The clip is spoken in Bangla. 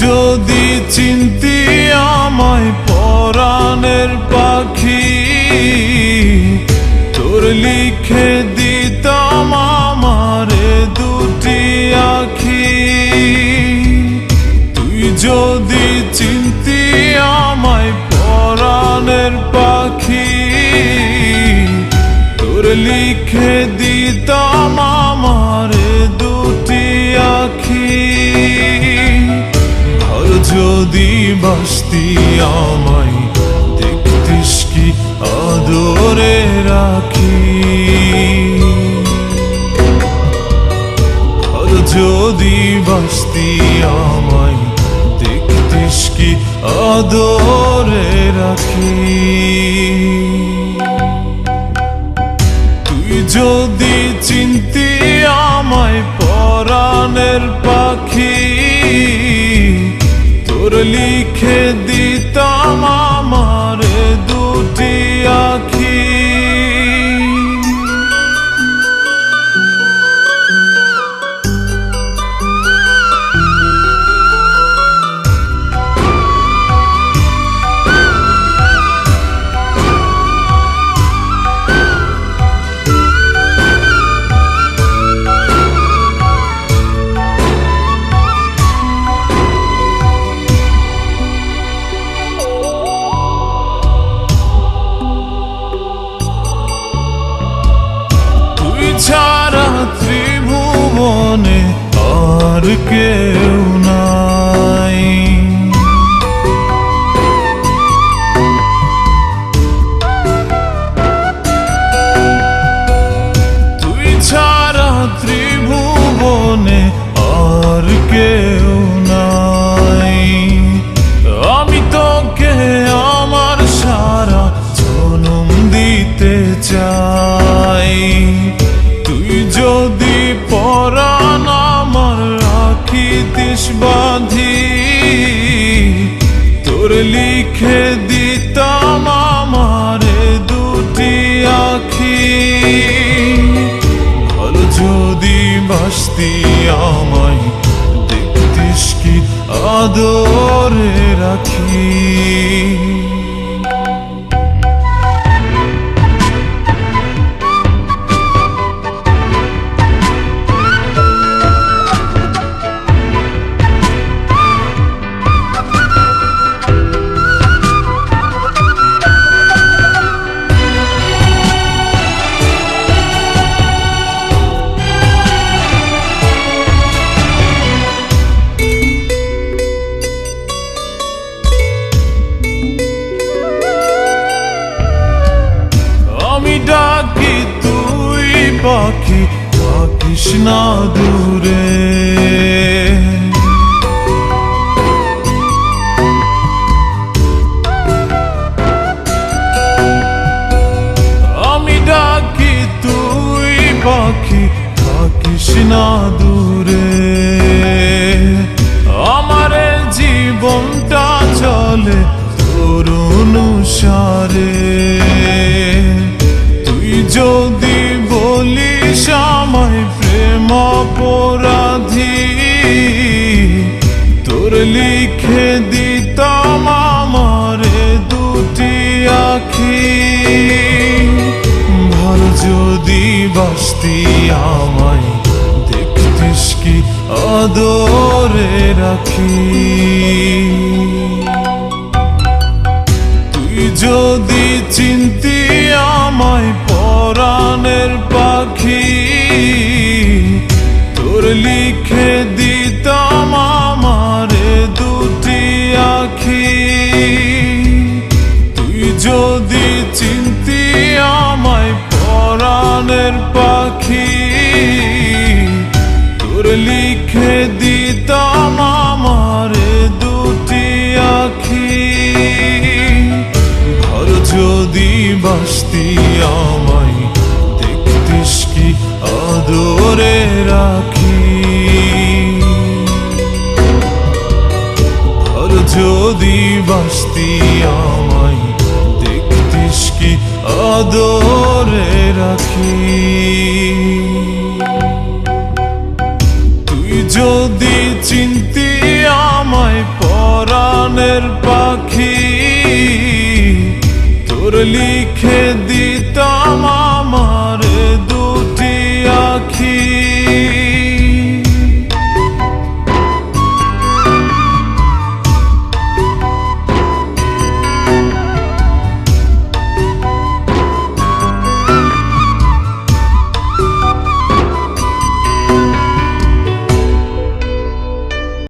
যদি চিনতি আমায় পরাণের পাখি, তোর লিখে দিতাম আমারে দুটি আখি। তুই যদি চিনতি আমায় পরাণের পাখি, তোর লিখে দিতাম আমারে দুটি আখি। যদি বাসতি আমায় দেখতিস কি আদরে রাখি। যদি বাসতি আমায় দেখতিস কি আদরে রাখি। তুই যদি চিনতি আমায় পরাণের পাখি, তোর লিখে দিতাম আমারে দুটি আখি। ছাড়া ত্রিভুবনে আর কেউ নাই। তুই ছাড়া ত্রিভুবনে আর কেউ নাই। আমি তোকে আমার সারা জনম দিতে চাই। তুই যদি পরাণ আমার রাখিতিস বাঁধি, তোর লিখে দিতাম আমারে দুটি আখি। ভালো যদি বাসতি আমায় দেখতিস কি আদরে রাখি। ডাকি তুই পাখি থাকিস না দূরে। আমি ডাকি তুই পাখি থাকিস না দূরে। আমার জীবনটা চলে তোর অনুসারে। যদি বলিস আমায় প্রেম অপরাধী, তোর লিখে দিতাম আমারে দুটি আখি। ভালো যদি বাসতি আমায় দেখতিস কি আদরে রাখি। তুই যদি চিনতি আমায় পরাণের পাখি, তোর লিখে দিতাম আমারে দুটি আখি। তুই যদি চিনতি আমায় পরাণের পাখি, তোর লিখে দিতাম আমারে দুটি আখি। যদি বাসতি আমায় দেখতিস কি আদরে রাখি। যদি বাসতি আমায় দেখতিস কি আদরে রাখি। তুই যদি চিনতি আমায় পরাণের পাখি তোর লিখে দিতাম